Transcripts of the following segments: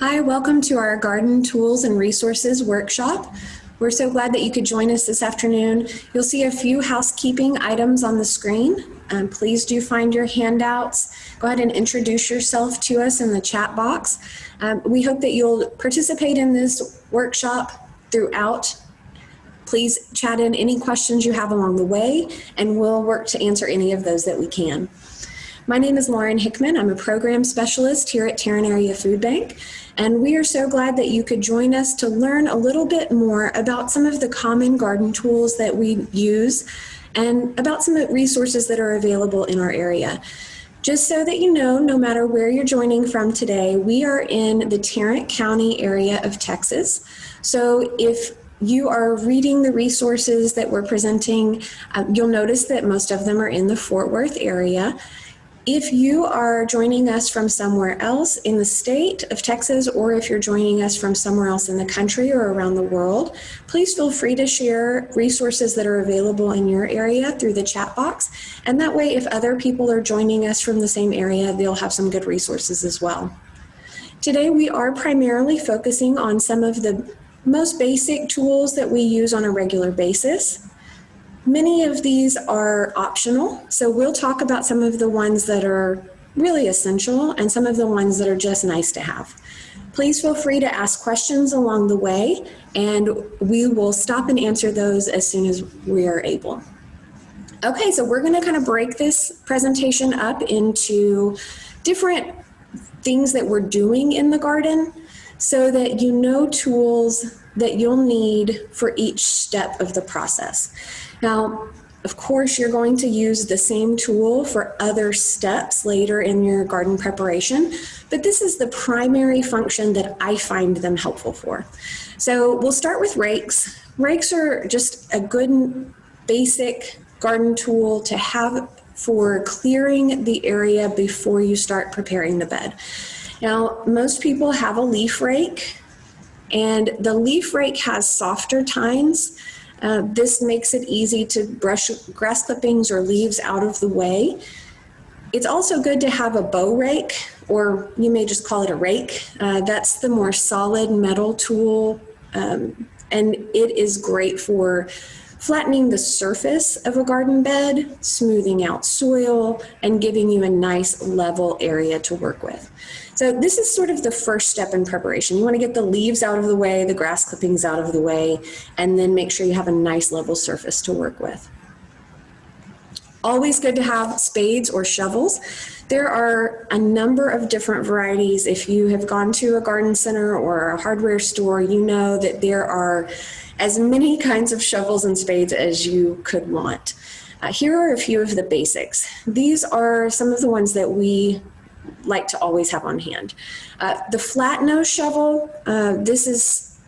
Hi, welcome to our Garden Tools and Resources workshop. We're so glad that you could join us this afternoon. You'll see a few housekeeping items on the screen. Please do find your handouts. Go ahead and introduce yourself to us in the chat box. We hope that you'll participate in this workshop throughout. Please chat in any questions you have along the way, and we'll work to answer any of those that we can. My name is Lauren Hickman. I'm a program specialist here at Tarrant Area Food Bank, and we are so glad that you could join us to learn a little bit more about some of the common garden tools that we use and about some resources that are available in our area. Just so that you know, no matter where you're joining from today, we are in the Tarrant County area of Texas. So if you are reading the resources that we're presenting, you'll notice that most of them are in the Fort Worth area. If you are joining us from somewhere else in the state of Texas, or if you're joining us from somewhere else in the country or around the world, please feel free to share resources that are available in your area through the chat box. And that way, if other people are joining us from the same area, they'll have some good resources as well. Today, we are primarily focusing on some of the most basic tools that we use on a regular basis. Many of these are optional, so we'll talk about some of the ones that are really essential and some of the ones that are just nice to have. Please feel free to ask questions along the way, and we will stop and answer those as soon as we are able. Okay, so we're going to kind of break this presentation up into different things that we're doing in the garden so that you know tools that you'll need for each step of the process. Now, of course, you're going to use the same tool for other steps later in your garden preparation, but this is the primary function that I find them helpful for. So we'll start with rakes. Rakes are just a good basic garden tool to have for clearing the area before you start preparing the bed. Now, most people have a leaf rake, and the leaf rake has softer tines. This makes it easy to brush grass clippings or leaves out of the way. It's also good to have a bow rake, or you may just call it a rake. That's the more solid metal tool, and it is great for flattening the surface of a garden bed, smoothing out soil, and giving you a nice level area to work with. So this is sort of the first step in preparation. You want to get the leaves out of the way, the grass clippings out of the way, and then make sure you have a nice level surface to work with. Always good to have spades or shovels. There are a number of different varieties. If you have gone to a garden center or a hardware store, you know that there are as many kinds of shovels and spades as you could want. Here are a few of the basics. These are some of the ones that we like to always have on hand. The flat nose shovel, this is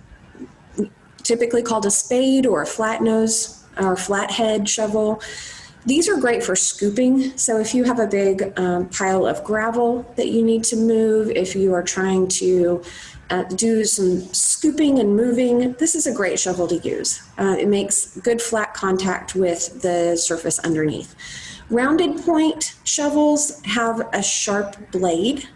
typically called a spade or a flat nose or flathead shovel. These are great for scooping. So if you have a big pile of gravel that you need to move, if you are trying to do some scooping and moving, this is a great shovel to use. It makes good flat contact with the surface underneath. Rounded point shovels have a sharp blade,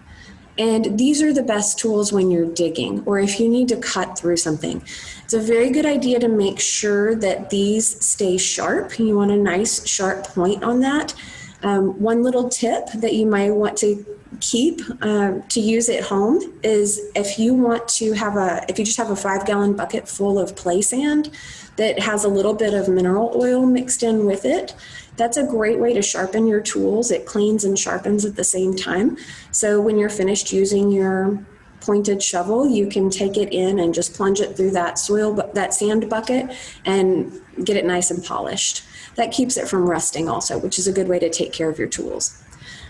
and these are the best tools when you're digging or if you need to cut through something. It's a very good idea to make sure that these stay sharp. You want a nice sharp point on that. One little tip that you might want to keep to use at home is if you just have a 5-gallon bucket full of play sand that has a little bit of mineral oil mixed in with it, that's a great way to sharpen your tools. It cleans and sharpens at the same time. So when you're finished using your pointed shovel, you can take it in and just plunge it through that sand bucket and get it nice and polished. That keeps it from rusting also, which is a good way to take care of your tools.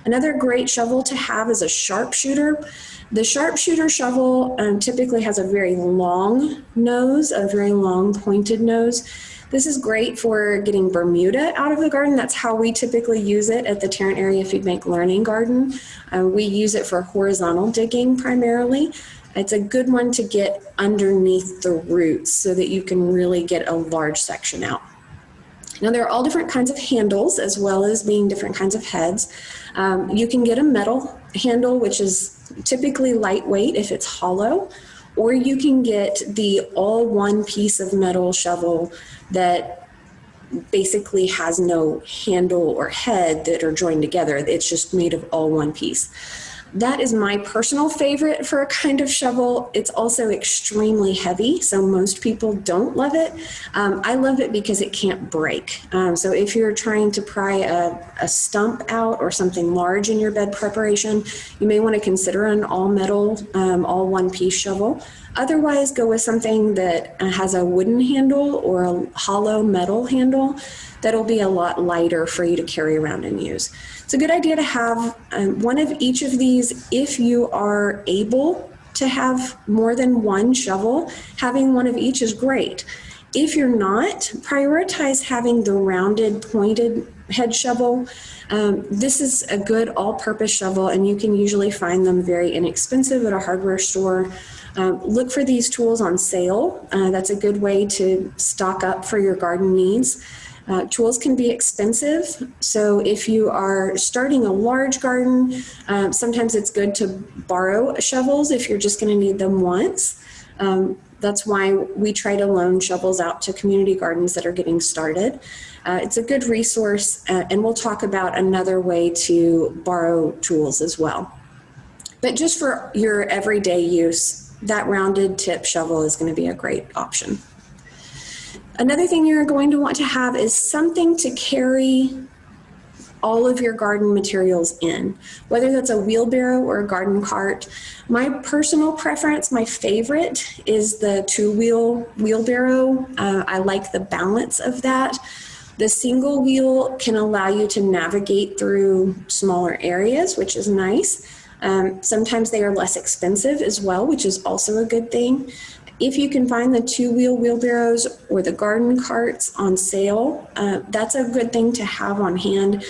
Another great shovel to have is a sharpshooter. The sharpshooter shovel typically has a very long nose, a very long pointed nose. This is great for getting Bermuda out of the garden. That's how we typically use it at the Tarrant Area Food Bank Learning Garden. We use it for horizontal digging primarily. It's a good one to get underneath the roots so that you can really get a large section out. Now there are all different kinds of handles as well as being different kinds of heads. You can get a metal handle, which is typically lightweight if it's hollow, or you can get the all one piece of metal shovel that basically has no handle or head that are joined together. It's just made of all one piece. That is my personal favorite for a kind of shovel. It's also extremely heavy, so most people don't love it. I love it because it can't break. So if you're trying to pry a stump out or something large in your bed preparation, you may want to consider an all metal, all one piece shovel. Otherwise, go with something that has a wooden handle or a hollow metal handle. That'll be a lot lighter for you to carry around and use. It's a good idea to have one of each of these if you are able to have more than one shovel. Having one of each is great. If you're not, prioritize having the rounded pointed head shovel. This is a good all-purpose shovel, and you can usually find them very inexpensive at a hardware store. Look for these tools on sale. That's a good way to stock up for your garden needs. Tools can be expensive, so if you are starting a large garden, sometimes it's good to borrow shovels if you're just going to need them once. That's why we try to loan shovels out to community gardens that are getting started. It's a good resource, and we'll talk about another way to borrow tools as well. But just for your everyday use, that rounded tip shovel is going to be a great option. Another thing you're going to want to have is something to carry all of your garden materials in, whether that's a wheelbarrow or a garden cart. My personal preference, my favorite, is the two-wheel wheelbarrow. I like the balance of that. The single wheel can allow you to navigate through smaller areas, which is nice. Sometimes they are less expensive as well, which is also a good thing. If you can find the two-wheel wheelbarrows or the garden carts on sale, that's a good thing to have on hand,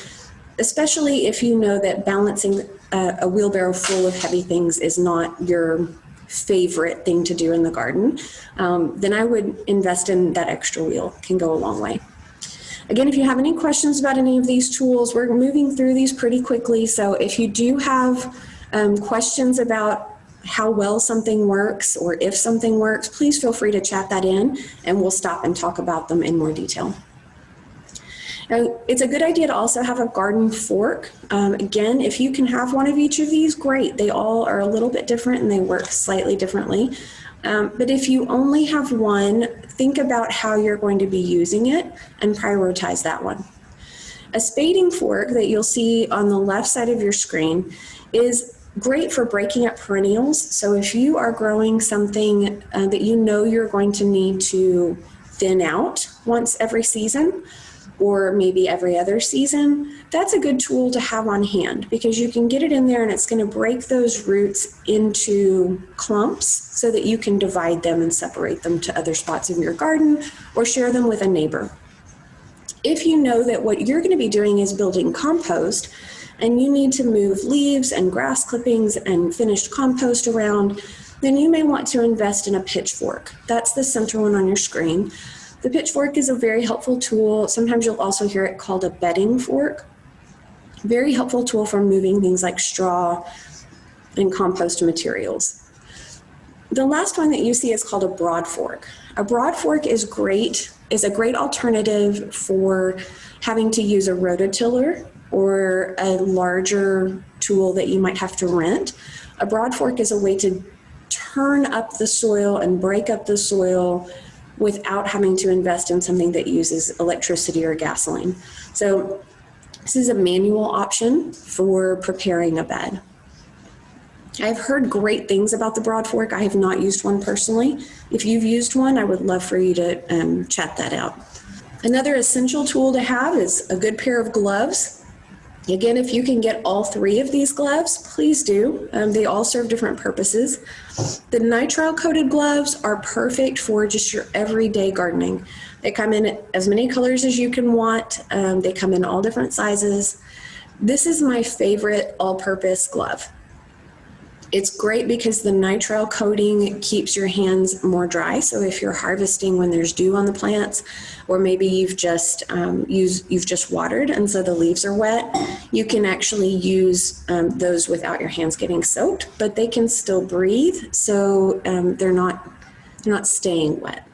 especially if you know that balancing a wheelbarrow full of heavy things is not your favorite thing to do in the garden. Then I would invest in that extra wheel. It can go a long way. Again, if you have any questions about any of these tools, we're moving through these pretty quickly. So if you do have questions about how well something works or if something works, please feel free to chat that in and we'll stop and talk about them in more detail. Now, it's a good idea to also have a garden fork. Again, if you can have one of each of these, great. They all are a little bit different and they work slightly differently. But if you only have one, think about how you're going to be using it and prioritize that one. A spading fork that you'll see on the left side of your screen is great for breaking up perennials. So if you are growing something that you know you're going to need to thin out once every season, or maybe every other season, that's a good tool to have on hand because you can get it in there and it's going to break those roots into clumps so that you can divide them and separate them to other spots in your garden or share them with a neighbor. If you know that what you're going to be doing is building compost and you need to move leaves and grass clippings and finished compost around, then you may want to invest in a pitchfork. That's the center one on your screen. The pitchfork is a very helpful tool. Sometimes you'll also hear it called a bedding fork. Very helpful tool for moving things like straw and compost materials. The last one that you see is called a broad fork. A broad fork is a great alternative for having to use a rototiller or a larger tool that you might have to rent. A broad fork is a way to turn up the soil and break up the soil without having to invest in something that uses electricity or gasoline. So this is a manual option for preparing a bed. I've heard great things about the broad fork. I have not used one personally. If you've used one, I would love for you to chat that out. Another essential tool to have is a good pair of gloves. Again, if you can get all three of these gloves, please do. They all serve different purposes. The nitrile-coated gloves are perfect for just your everyday gardening. They come in as many colors as you can want. They come in all different sizes. This is my favorite all-purpose glove. It's great because the nitrile coating keeps your hands more dry. So if you're harvesting when there's dew on the plants, or maybe you've just watered and so the leaves are wet, you can actually use those without your hands getting soaked, but they can still breathe, so they're not staying wet.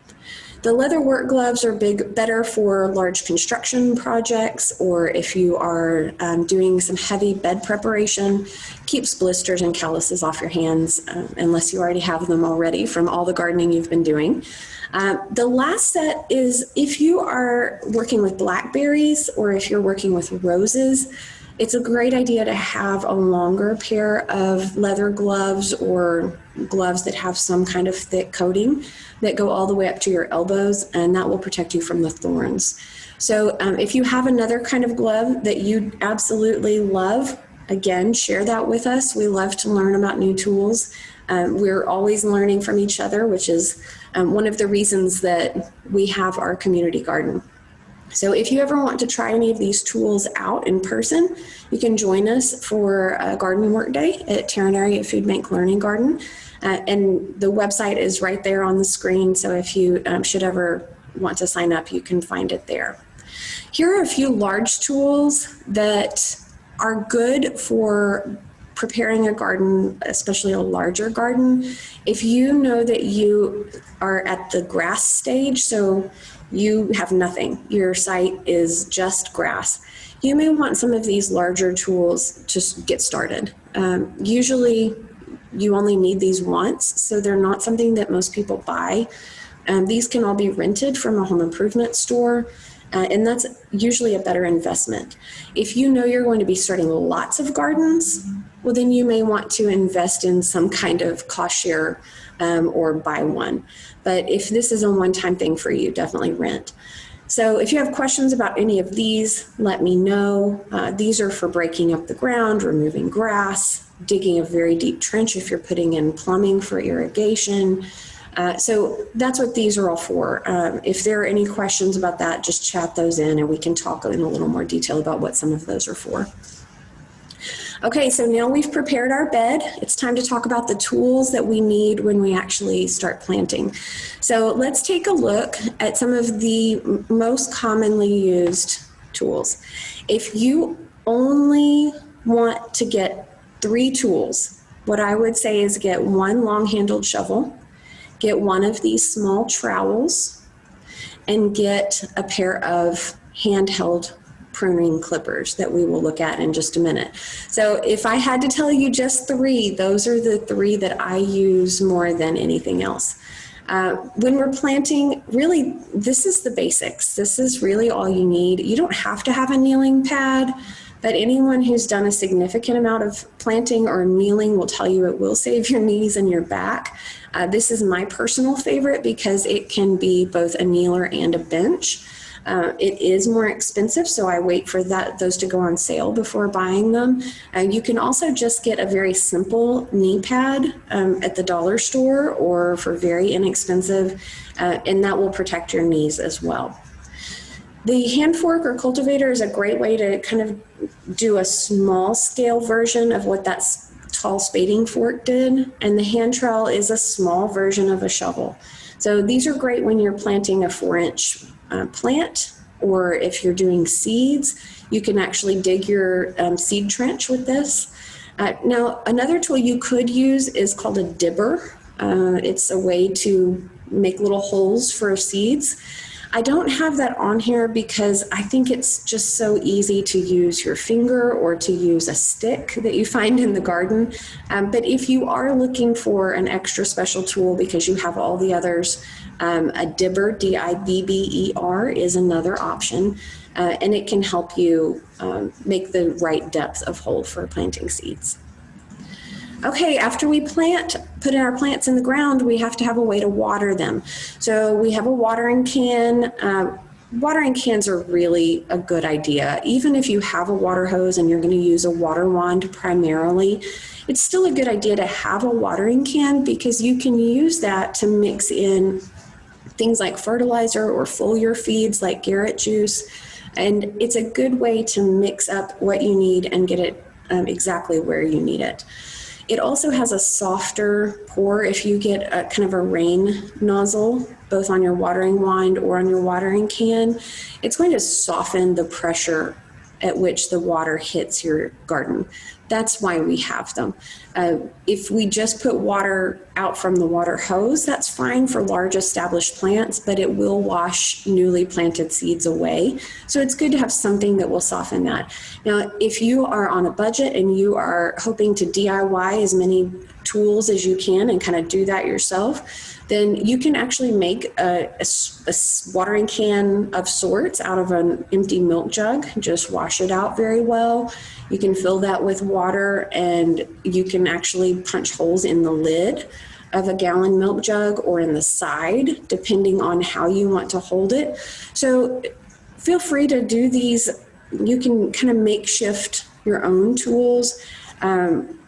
The leather work gloves are better for large construction projects, or if you are doing some heavy bed preparation. Keeps blisters and calluses off your hands, unless you already have them already from all the gardening you've been doing. The last set is if you are working with blackberries or if you're working with roses, it's a great idea to have a longer pair of leather gloves or gloves that have some kind of thick coating that go all the way up to your elbows, and that will protect you from the thorns. So if you have another kind of glove that you absolutely love, again, share that with us. We love to learn about new tools. We're always learning from each other, which is one of the reasons that we have our community garden. So if you ever want to try any of these tools out in person, you can join us for a garden work day at Tarrant Area Food Bank Learning Garden. And the website is right there on the screen. So if you should ever want to sign up, you can find it there. Here are a few large tools that are good for preparing a garden, especially a larger garden. If you know that you are at the grass stage, so you have nothing, your site is just grass, you may want some of these larger tools to get started. Usually you only need these once, so they're not something that most people buy. These can all be rented from a home improvement store, and that's usually a better investment. If you know you're going to be starting lots of gardens, well, then you may want to invest in some kind of cost share or buy one. But if this is a one-time thing for you, definitely rent. So if you have questions about any of these, let me know. These are for breaking up the ground, removing grass, digging a very deep trench if you're putting in plumbing for irrigation. So that's what these are all for. If there are any questions about that, just chat those in and we can talk in a little more detail about what some of those are for. Okay, so now we've prepared our bed. It's time to talk about the tools that we need when we actually start planting. So let's take a look at some of the most commonly used tools. If you only want to get 3 tools, what I would say is get one long-handled shovel, get one of these small trowels, and get a pair of handheld pruning clippers that we will look at in just a minute. So if I had to tell you just 3, those are the 3 that I use more than anything else. When we're planting, really, this is the basics. This is really all you need. You don't have to have a kneeling pad, but anyone who's done a significant amount of planting or kneeling will tell you it will save your knees and your back. This is my personal favorite because it can be both a kneeler and a bench. It is more expensive, so I wait for those to go on sale before buying them. You can also just get a very simple knee pad at the dollar store or for very inexpensive, and that will protect your knees as well. The hand fork or cultivator is a great way to kind of do a small scale version of what that tall spading fork did, and the hand trowel is a small version of a shovel. So these are great when you're planting a 4-inch plant, or if you're doing seeds, you can actually dig your seed trench with this. Now, another tool you could use is called a dibber. It's a way to make little holes for seeds. I don't have that on here because I think it's just so easy to use your finger or to use a stick that you find in the garden. But if you are looking for an extra special tool because you have all the others, a dibber, D-I-B-B-E-R, is another option. And it can help you make the right depth of hole for planting seeds. Okay, after we put in our plants in the ground, we have to have a way to water them. So we have a watering can. Watering cans are really a good idea. Even if you have a water hose and you're going to use a water wand primarily, it's still a good idea to have a watering can because you can use that to mix in things like fertilizer or foliar feeds like Garrett juice. And it's a good way to mix up what you need and get it exactly where you need it. It also has a softer pour if you get a kind of a rain nozzle, both on your watering wand or on your watering can. It's going to soften the pressure at which the water hits your garden. That's why we have them. If we just put water out from the water hose, that's fine for large established plants, but it will wash newly planted seeds away. So it's good to have something that will soften that. Now, if you are on a budget and you are hoping to DIY as many tools as you can and kind of do that yourself, then you can actually make a watering can of sorts out of an empty milk jug. Just wash it out very well. You can fill that with water, and you can actually punch holes in the lid of a gallon milk jug or in the side, depending on how you want to hold it. So feel free to do these. You can kind of makeshift your own tools.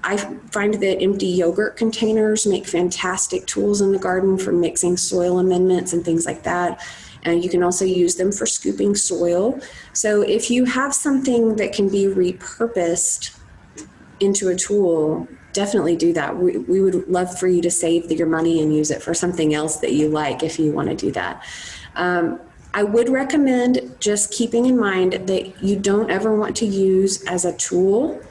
I find that empty yogurt containers make fantastic tools in the garden for mixing soil amendments and things like that. And you can also use them for scooping soil. So if you have something that can be repurposed into a tool, definitely do that. We would love for you to save your money and use it for something else that you like if you want to do that. I would recommend just keeping in mind that you don't ever want to use as a tool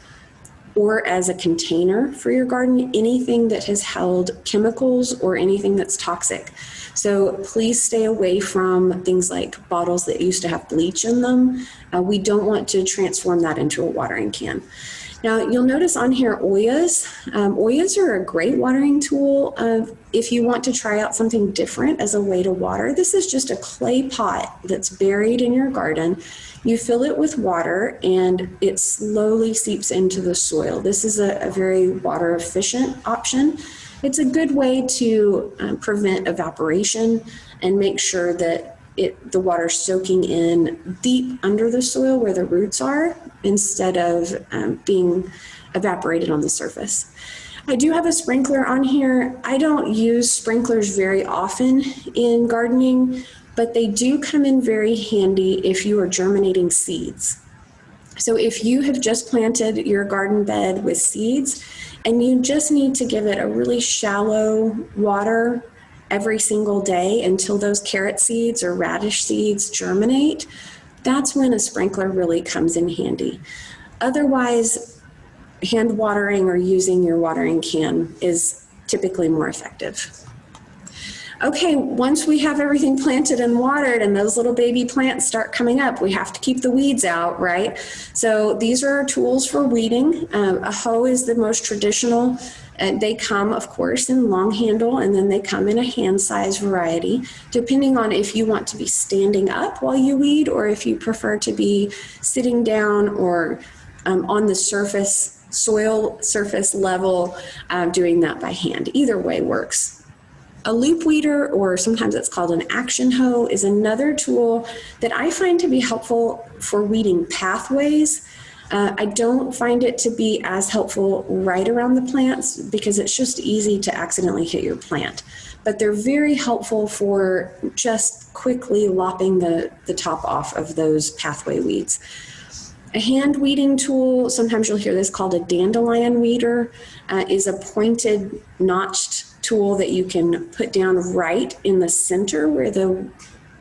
or as a container for your garden anything that has held chemicals or anything that's toxic. So please stay away from things like bottles that used to have bleach in them. We don't want to transform that into a watering can. Now, you'll notice on here Oyas. Oyas are a great watering tool if you want to try out something different as a way to water. This is just a clay pot that's buried in your garden. You fill it with water and it slowly seeps into the soil. This is a very water efficient option. It's a good way to prevent evaporation and make sure that the water's soaking in deep under the soil where the roots are instead of being evaporated on the surface. I do have a sprinkler on here. I don't use sprinklers very often in gardening, but they do come in very handy if you are germinating seeds. So if you have just planted your garden bed with seeds and you just need to give it a really shallow water every single day until those carrot seeds or radish seeds germinate, that's when a sprinkler really comes in handy. Otherwise, hand watering or using your watering can is typically more effective. Okay, once we have everything planted and watered and those little baby plants start coming up, we have to keep the weeds out, right? So these are our tools for weeding. A hoe is the most traditional. They come, of course, in long handle, and then they come in a hand size variety, depending on if you want to be standing up while you weed or if you prefer to be sitting down or on the surface, soil surface level, doing that by hand. Either way works. A loop weeder, or sometimes it's called an action hoe, is another tool that I find to be helpful for weeding pathways. I don't find it to be as helpful right around the plants because it's just easy to accidentally hit your plant. But they're very helpful for just quickly lopping the top off of those pathway weeds. A hand weeding tool, sometimes you'll hear this called a dandelion weeder, is a pointed, notched tool that you can put down right in the center where the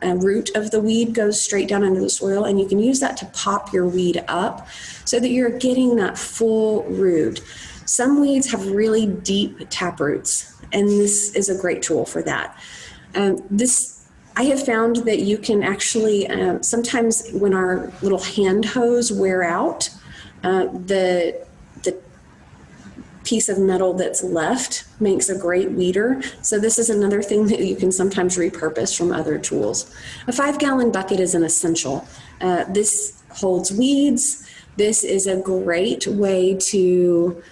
root of the weed goes straight down into the soil, and you can use that to pop your weed up so that you're getting that full root. Some weeds have really deep tap roots, and this is a great tool for that. I have found that you can actually, sometimes when our little hand hose wear out, the piece of metal that's left makes a great weeder. So this is another thing that you can sometimes repurpose from other tools. A 5-gallon bucket is an essential. This holds weeds. This is a great way to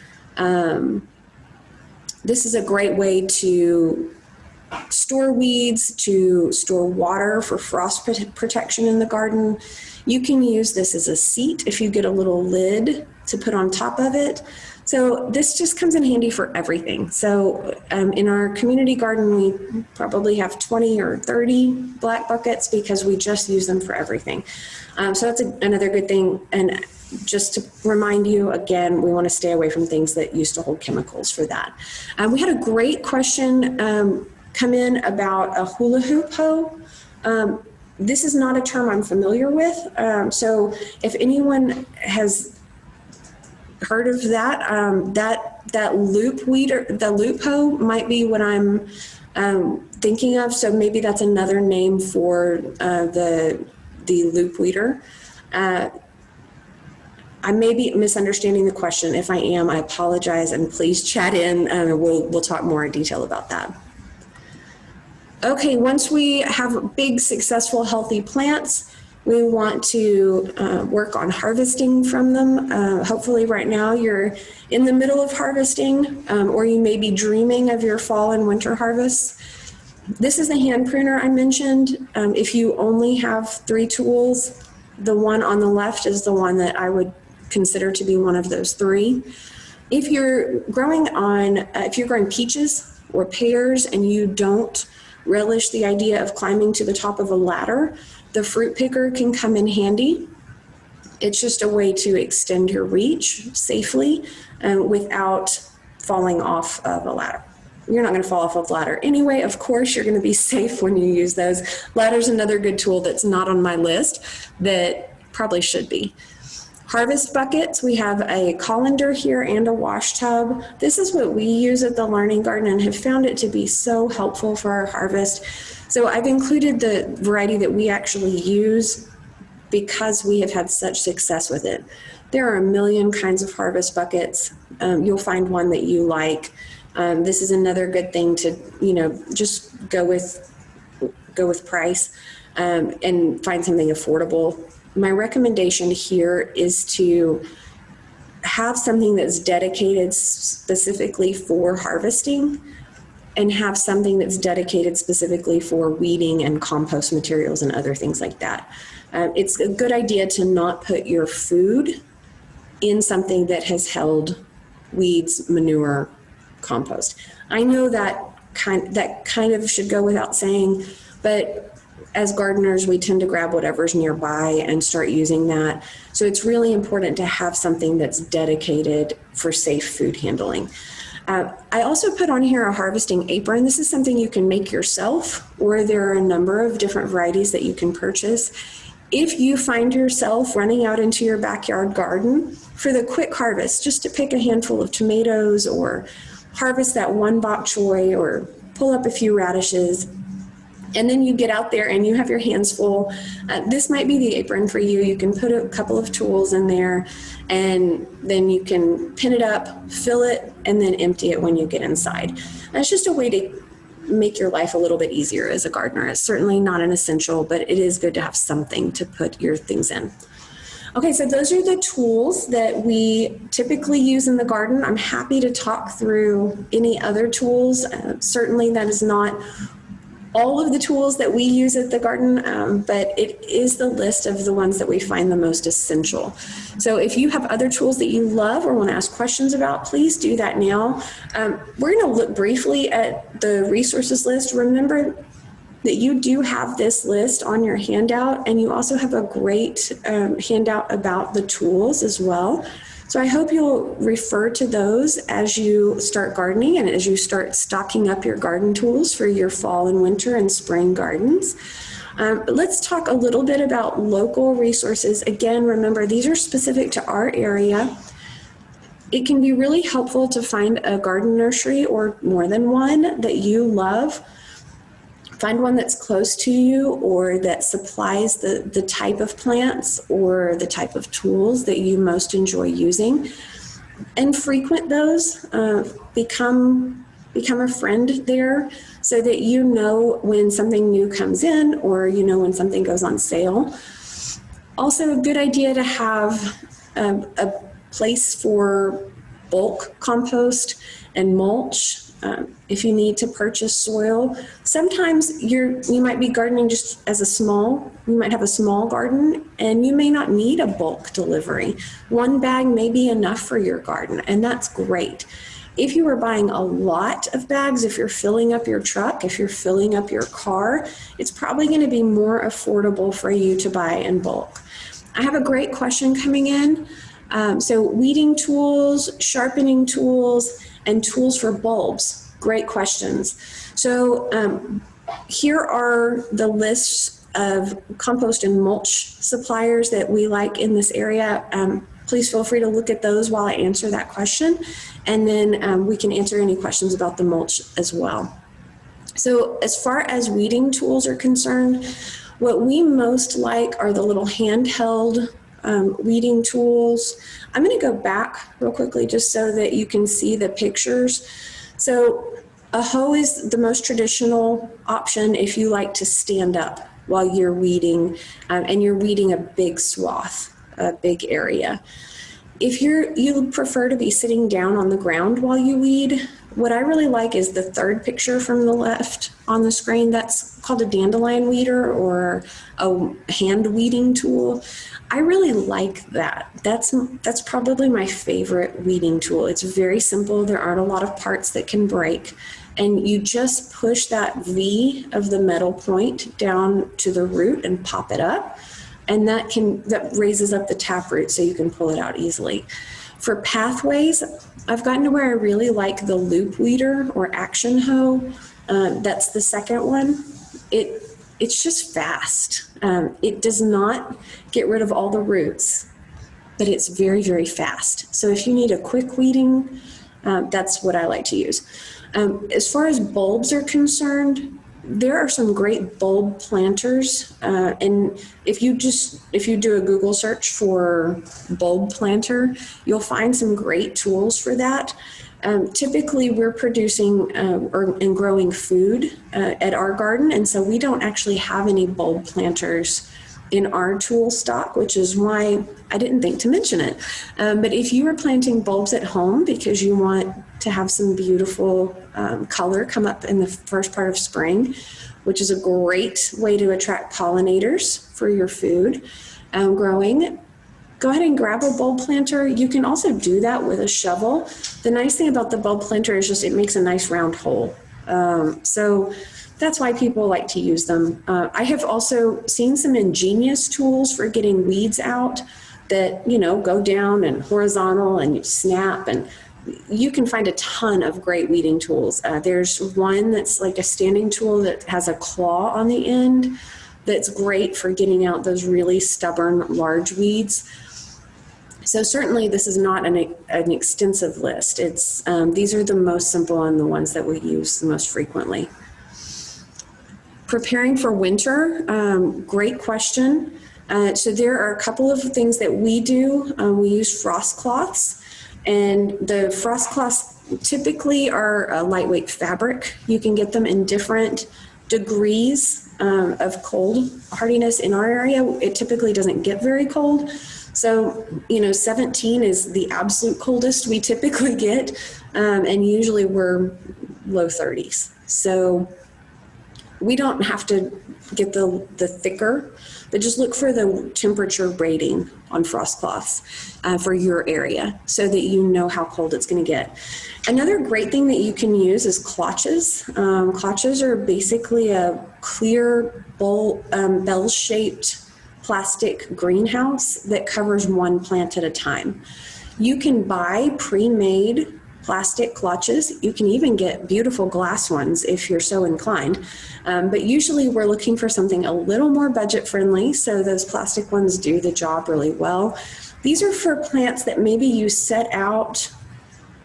store weeds, to store water for frost protection in the garden. You can use this as a seat if you get a little lid to put on top of it. So this just comes in handy for everything. So in our community garden, we probably have 20 or 30 black buckets because we just use them for everything. So that's another good thing. And just to remind you, again, we want to stay away from things that used to hold chemicals for that. We had a great question come in about a hula hoop hoe. This is not a term I'm familiar with. So if anyone has heard of that, that loop weeder, the loop hoe might be what I'm thinking of. So maybe that's another name for the loop weeder. I may be misunderstanding the question. If I am, I apologize, and please chat in. We'll talk more in detail about that. Okay, once we have big, successful, healthy plants, we want to work on harvesting from them. Hopefully right now you're in the middle of harvesting, or you may be dreaming of your fall and winter harvests. This is the hand pruner I mentioned. If you only have 3 tools, the one on the left is the one that I would consider to be one of those 3. If you're growing peaches or pears and you don't relish the idea of climbing to the top of a ladder, the fruit picker can come in handy. It's just a way to extend your reach safely without falling off of a ladder. You're not going to fall off of a ladder anyway. Of course, you're going to be safe when you use those. Ladder's another good tool that's not on my list that probably should be. Harvest buckets, we have a colander here and a wash tub. This is what we use at the Learning Garden and have found it to be so helpful for our harvest. So I've included the variety that we actually use because we have had such success with it. There are a million kinds of harvest buckets. You'll find one that you like. This is another good thing to, just go with price and find something affordable. My recommendation here is to have something that's dedicated specifically for harvesting and have something that's dedicated specifically for weeding and compost materials and other things like that. It's a good idea to not put your food in something that has held weeds, manure, compost. I know that kind of should go without saying, but as gardeners, we tend to grab whatever's nearby and start using that. So it's really important to have something that's dedicated for safe food handling. I also put on here a harvesting apron. This is something you can make yourself, or there are a number of different varieties that you can purchase. If you find yourself running out into your backyard garden for the quick harvest, just to pick a handful of tomatoes or harvest that one bok choy or pull up a few radishes, and then you get out there and you have your hands full, this might be the apron for you. You can put a couple of tools in there and then you can pin it up, fill it, and then empty it when you get inside. That's just a way to make your life a little bit easier as a gardener. It's certainly not an essential, but it is good to have something to put your things in. Okay, so those are the tools that we typically use in the garden. I'm happy to talk through any other tools. Certainly that is not all of the tools that we use at the garden, but it is the list of the ones that we find the most essential. So if you have other tools that you love or want to ask questions about, please do that now. We're going to look briefly at the resources list. Remember that you do have this list on your handout, and you also have a great handout about the tools as well. So I hope you'll refer to those as you start gardening and as you start stocking up your garden tools for your fall and winter and spring gardens. Let's talk a little bit about local resources. Again, remember, these are specific to our area. It can be really helpful to find a garden nursery or more than one that you love. Find one that's close to you or that supplies the type of plants or the type of tools that you most enjoy using, and frequent those. Become a friend there so that you know when something new comes in or you know when something goes on sale. Also a good idea to have a place for bulk compost and mulch. If you need to purchase soil, sometimes you might be gardening just as you might have a small garden and you may not need a bulk delivery. One bag may be enough for your garden, and that's great. If you are buying a lot of bags, if you're filling up your truck, if you're filling up your car, it's probably going to be more affordable for you to buy in bulk. I have a great question coming in. So weeding tools, sharpening tools, and tools for bulbs. Great questions. So here are the lists of compost and mulch suppliers that we like in this area. Please feel free to look at those while I answer that question, and then we can answer any questions about the mulch as well. So as far as weeding tools are concerned, what we most like are the little handheld weeding tools. I'm going to go back real quickly just so that you can see the pictures. So a hoe is the most traditional option if you like to stand up while you're weeding and you're weeding a big swath, a big area. If you prefer to be sitting down on the ground while you weed, what I really like is the third picture from the left on the screen. That's called a dandelion weeder or a hand weeding tool. I really like that. That's probably my favorite weeding tool. It's very simple. There aren't a lot of parts that can break. And you just push that V of the metal point down to the root and pop it up. And that raises up the taproot so you can pull it out easily. For pathways, I've gotten to where I really like the loop weeder or action hoe. That's the second one. It's just fast. It does not get rid of all the roots, but it's very, very fast. So if you need a quick weeding, that's what I like to use. As far as bulbs are concerned, there are some great bulb planters, and if you do a Google search for bulb planter, you'll find some great tools for that. Typically, we're producing and growing food at our garden, and so we don't actually have any bulb planters in our tool stock, which is why I didn't think to mention it. But if you are planting bulbs at home because you want to have some beautiful color come up in the first part of spring, which is a great way to attract pollinators for your food growing, go ahead and grab a bulb planter. You can also do that with a shovel. The nice thing about the bulb planter is just it makes a nice round hole. So that's why people like to use them. I have also seen some ingenious tools for getting weeds out that, go down and horizontal and you snap, and you can find a ton of great weeding tools. There's one that's like a standing tool that has a claw on the end that's great for getting out those really stubborn large weeds. So certainly this is not an extensive list. These are the most simple and the ones that we use the most frequently. Preparing for winter, great question. So there are a couple of things that we do. We use frost cloths, and the frost cloths typically are a lightweight fabric. You can get them in different degrees of cold hardiness. In our area, it typically doesn't get very cold. So, 17 is the absolute coldest we typically get, and usually we're low 30s. So we don't have to get the thicker, but just look for the temperature rating on frost cloths for your area so that you know how cold it's going to get. Another great thing that you can use is clutches. Clutches are basically a clear bell-shaped plastic greenhouse that covers one plant at a time. You can buy pre-made plastic clutches. You can even get beautiful glass ones if you're so inclined. But usually we're looking for something a little more budget friendly, so those plastic ones do the job really well. These are for plants that maybe you set out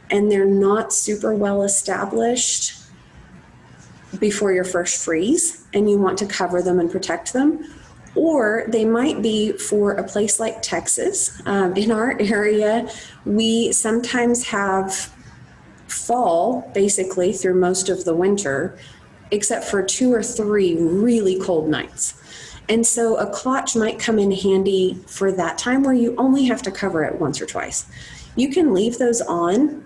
and they're not super well established before your first freeze, and you want to cover them and protect them. Or they might be for a place like Texas. In our area, we sometimes have fall basically through most of the winter, except for 2 or 3 really cold nights. And so a clutch might come in handy for that time where you only have to cover it once or twice. You can leave those on.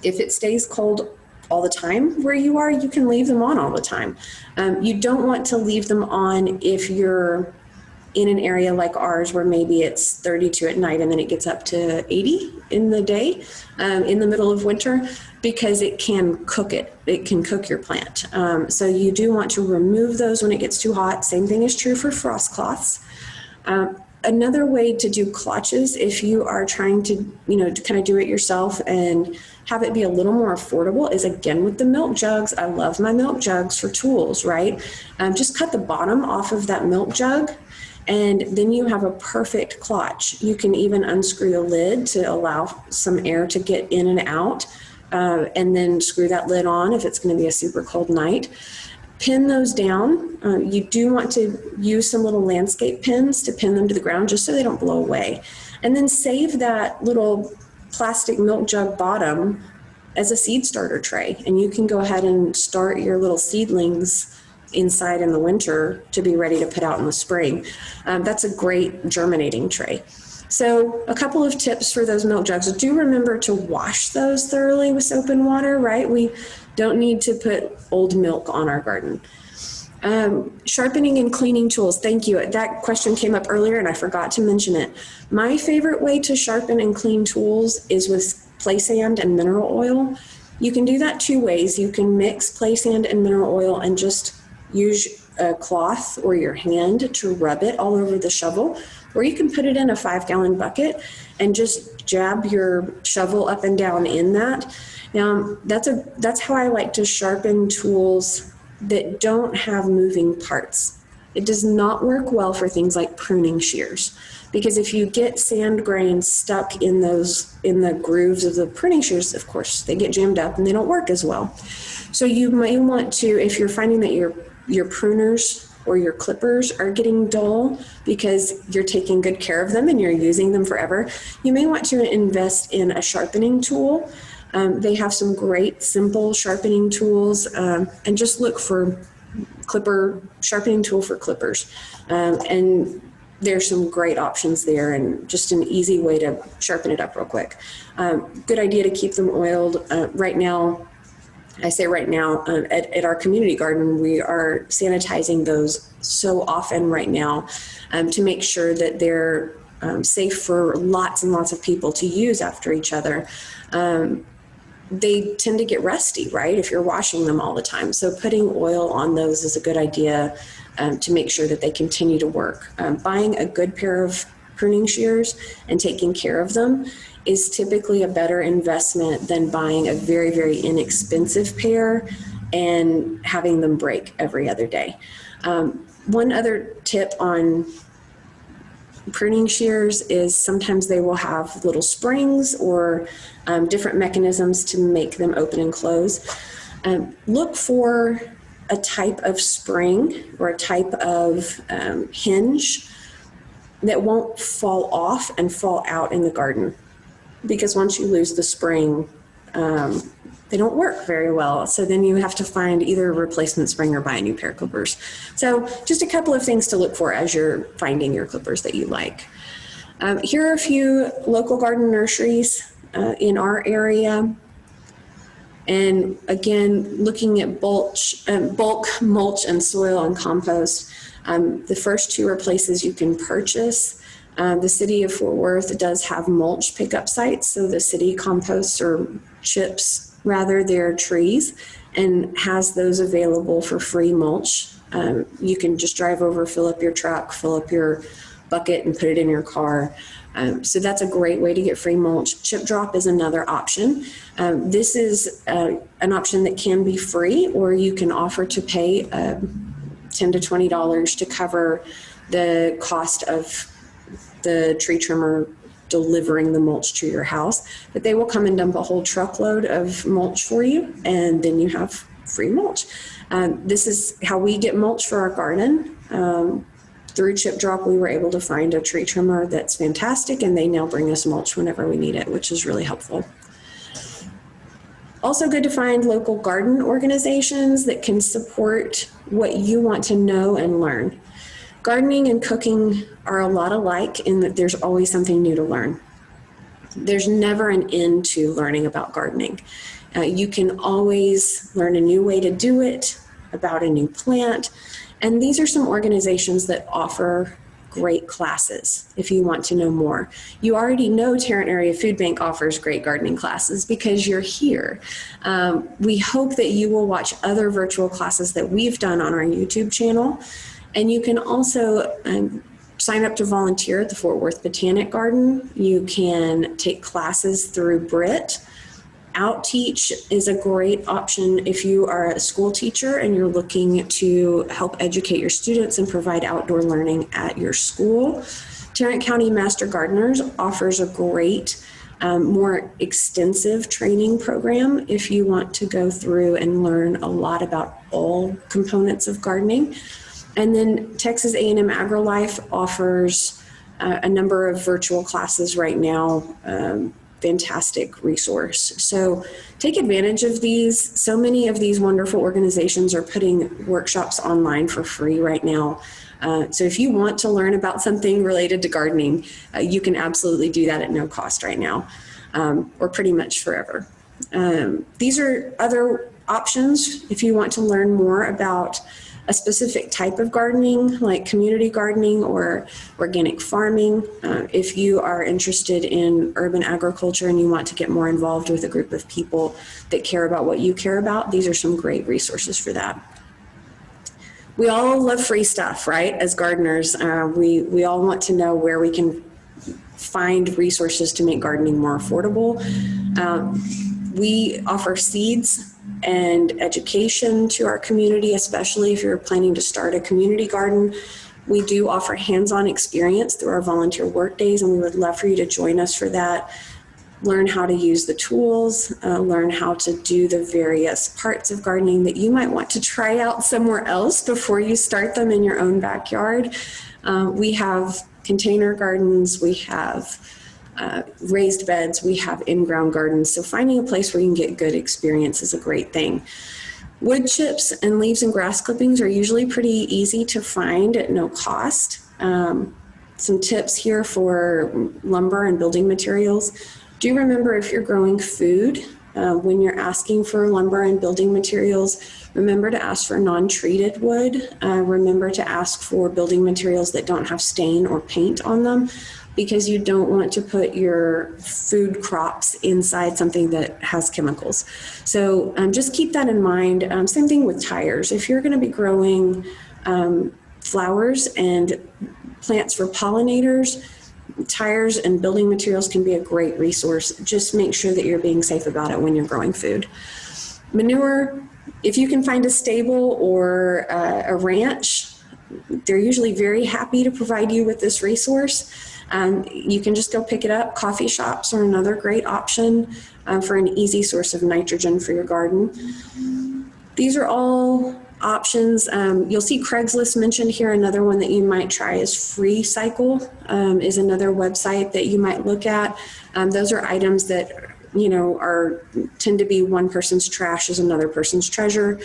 If it stays cold all the time where you are, you can leave them on all the time. You don't want to leave them on if you're in an area like ours where maybe it's 32 at night and then it gets up to 80 in the day in the middle of winter, because it can cook it. It can cook your plant. So you do want to remove those when it gets too hot. Same thing is true for frost cloths. Another way to do clutches, if you are trying to, to kind of do it yourself and have it be a little more affordable, is again with the milk jugs. I love my milk jugs for tools, right? Just cut the bottom off of that milk jug, and then you have a perfect clutch. You can even unscrew the lid to allow some air to get in and out, and then screw that lid on if it's going to be a super cold night. Pin those down. You do want to use some little landscape pins to pin them to the ground just so they don't blow away. And then save that little plastic milk jug bottom as a seed starter tray. And you can go ahead and start your little seedlings inside in the winter to be ready to put out in the spring. That's a great germinating tray. So a couple of tips for those milk jugs. Do remember to wash those thoroughly with soap and water, right? We don't need to put old milk on our garden. Sharpening and cleaning tools. Thank you. That question came up earlier and I forgot to mention it. My favorite way to sharpen and clean tools is with play sand and mineral oil. You can do that two ways. You can mix play sand and mineral oil and just use a cloth or your hand to rub it all over the shovel, or you can put it in a 5-gallon bucket and just jab your shovel up and down in that. Now, that's how I like to sharpen tools that don't have moving parts. It does not work well for things like pruning shears, because if you get sand grains stuck in the grooves of the pruning shears, of course, they get jammed up and they don't work as well. So you may want to, if you're finding that your pruners or your clippers are getting dull because you're taking good care of them and you're using them forever, you may want to invest in a sharpening tool. They have some great simple sharpening tools, and just look for sharpening tool for clippers. And there's some great options there and just an easy way to sharpen it up real quick. Good idea to keep them oiled. Right now, I say right now, at our community garden, we are sanitizing those so often right now to make sure that they're safe for lots and lots of people to use after each other. They tend to get rusty, right, if you're washing them all the time. So putting oil on those is a good idea to make sure that they continue to work. Buying a good pair of pruning shears and taking care of them is typically a better investment than buying a very, very inexpensive pair and having them break every other day. One other tip on pruning shears is sometimes they will have little springs or different mechanisms to make them open and close. Look for a type of spring or a type of hinge that won't fall off and fall out in the garden, because once you lose the spring, they don't work very well. So then you have to find either a replacement spring or buy a new pair of clippers. So just a couple of things to look for as you're finding your clippers that you like. Here are a few local garden nurseries in our area. And again, looking at bulk mulch and soil and compost. The first two are places you can purchase. The city of Fort Worth does have mulch pickup sites, so the city composts or chips rather their trees and has those available for free mulch. You can just drive over, fill up your truck, fill up your bucket and put it in your car. So that's a great way to get free mulch. Chip drop is another option. This is an option that can be free, or you can offer to pay $10 to $20 to cover the cost of the tree trimmer delivering the mulch to your house. But they will come and dump a whole truckload of mulch for you, and then you have free mulch. This is how we get mulch for our garden. Through Chip Drop, we were able to find a tree trimmer that's fantastic, and they now bring us mulch whenever we need it, which is really helpful. Also good to find local garden organizations that can support what you want to know and learn. Gardening and cooking are a lot alike in that there's always something new to learn. There's never an end to learning about gardening. You can always learn a new way to do it, about a new plant. And these are some organizations that offer great classes if you want to know more. You already know Tarrant Area Food Bank offers great gardening classes because you're here. We hope that you will watch other virtual classes that we've done on our YouTube channel. And you can also sign up to volunteer at the Fort Worth Botanic Garden. You can take classes through BRIT. Outteach is a great option if you are a school teacher and you're looking to help educate your students and provide outdoor learning at your school. Tarrant County Master Gardeners offers a great, more extensive training program if you want to go through and learn a lot about all components of gardening. And then Texas A&M AgriLife offers a number of virtual classes right now. Fantastic resource. So take advantage of these. So many of these wonderful organizations are putting workshops online for free right now. So if you want to learn about something related to gardening, you can absolutely do that at no cost right now, or pretty much forever. These are other options if you want to learn more about a specific type of gardening, like community gardening or organic farming. If you are interested in urban agriculture and you want to get more involved with a group of people that care about what you care about, these are some great resources for that. We all love free stuff, right? As gardeners, we all want to know where we can find resources to make gardening more affordable. We offer seeds and education to our community, especially if you're planning to start a community garden. We do offer hands-on experience through our volunteer work days, and we would love for you to join us for that. Learn how to use the tools, learn how to do the various parts of gardening that you might want to try out somewhere else before you start them in your own backyard. We have container gardens, we have raised beds, we have in-ground gardens. So finding a place where you can get good experience is a great thing. Wood chips and leaves and grass clippings are usually pretty easy to find at no cost. Some tips here for lumber and building materials. Do remember, if you're growing food, when you're asking for lumber and building materials, remember to ask for non-treated wood. Remember to ask for building materials that don't have stain or paint on them, because you don't want to put your food crops inside something that has chemicals. So just keep that in mind. Same thing with tires. If you're going to be growing flowers and plants for pollinators, tires and building materials can be a great resource. Just make sure that you're being safe about it when you're growing food. Manure, if you can find a stable or a ranch, they're usually very happy to provide you with this resource. You can just go pick it up. Coffee shops are another great option for an easy source of nitrogen for your garden. These are all options. You'll see Craigslist mentioned here. Another one that you might try is Free Cycle, is another website that you might look at. Those are items that tend to be one person's trash is another person's treasure.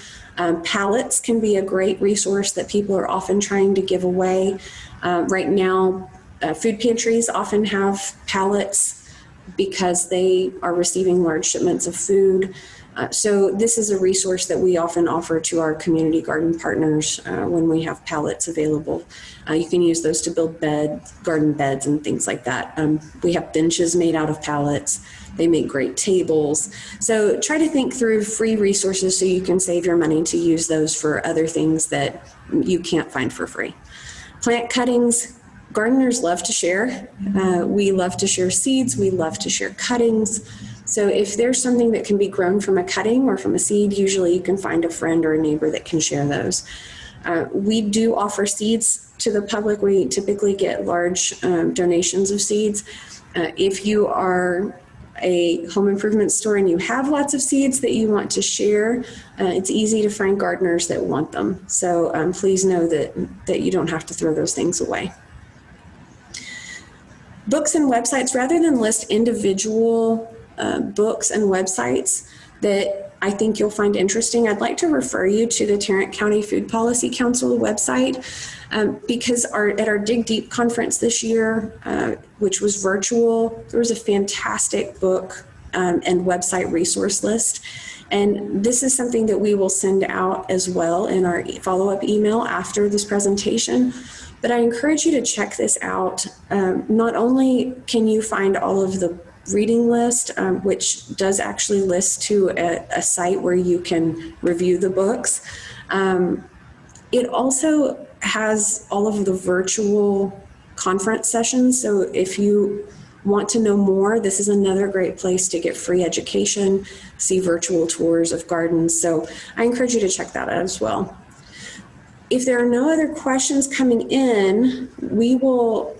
Pallets can be a great resource that people are often trying to give away. Right now, food pantries often have pallets because they are receiving large shipments of food. So this is a resource that we often offer to our community garden partners when we have pallets available. You can use those to build garden beds and things like that. We have benches made out of pallets. They make great tables. So try to think through free resources so you can save your money to use those for other things that you can't find for free. Plant cuttings. Gardeners love to share. We love to share seeds. We love to share cuttings. So if there's something that can be grown from a cutting or from a seed, usually you can find a friend or a neighbor that can share those. We do offer seeds to the public. We typically get large donations of seeds. If you are a home improvement store and you have lots of seeds that you want to share, it's easy to find gardeners that want them. So please know that you don't have to throw those things away. Books and websites, rather than list individual books and websites that I think you'll find interesting, I'd like to refer you to the Tarrant County Food Policy Council website because at our Dig Deep conference this year, which was virtual, there was a fantastic book and website resource list. And this is something that we will send out as well in our follow-up email after this presentation. But I encourage you to check this out. Not only can you find all of the reading list, which does actually list to a site where you can review the books, it also has all of the virtual conference sessions. So if you want to know more, this is another great place to get free education, see virtual tours of gardens. So I encourage you to check that out as well. If there are no other questions coming in, we will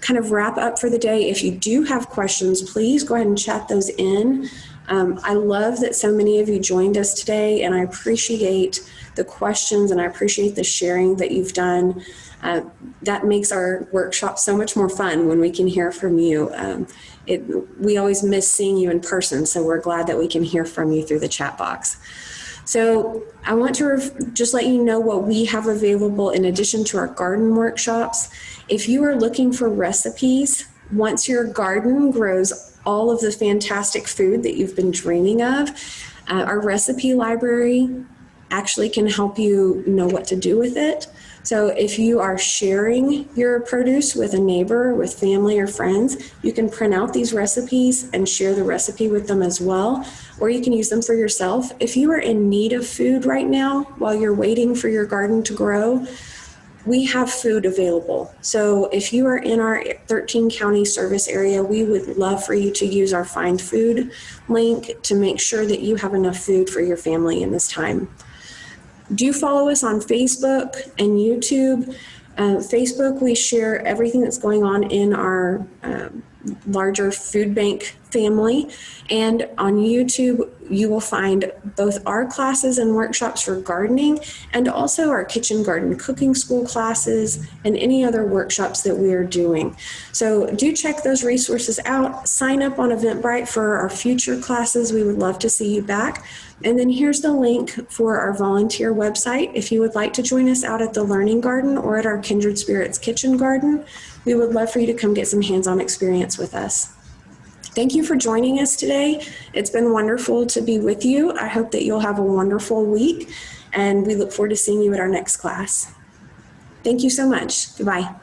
kind of wrap up for the day. If you do have questions, please go ahead and chat those in. I love that so many of you joined us today, and I appreciate the questions and I appreciate the sharing that you've done. That makes our workshop so much more fun when we can hear from you. We always miss seeing you in person, so we're glad that we can hear from you through the chat box. So I want to just let you know what we have available in addition to our garden workshops. If you are looking for recipes, once your garden grows all of the fantastic food that you've been dreaming of, our recipe library actually can help you know what to do with it. So if you are sharing your produce with a neighbor, with family or friends, you can print out these recipes and share the recipe with them as well, or you can use them for yourself. If you are in need of food right now while you're waiting for your garden to grow, we have food available. So if you are in our 13 county service area, we would love for you to use our Find Food link to make sure that you have enough food for your family in this time. Do follow us on Facebook and YouTube. Facebook, we share everything that's going on in our larger food bank family. And on YouTube, you will find both our classes and workshops for gardening and also our kitchen garden cooking school classes and any other workshops that we are doing. So do check those resources out. Sign up on Eventbrite for our future classes. We would love to see you back. And then here's the link for our volunteer website. If you would like to join us out at the Learning Garden or at our Kindred Spirits Kitchen Garden, we would love for you to come get some hands-on experience with us. Thank you for joining us today. It's been wonderful to be with you. I hope that you'll have a wonderful week, and we look forward to seeing you at our next class. Thank you so much. Goodbye.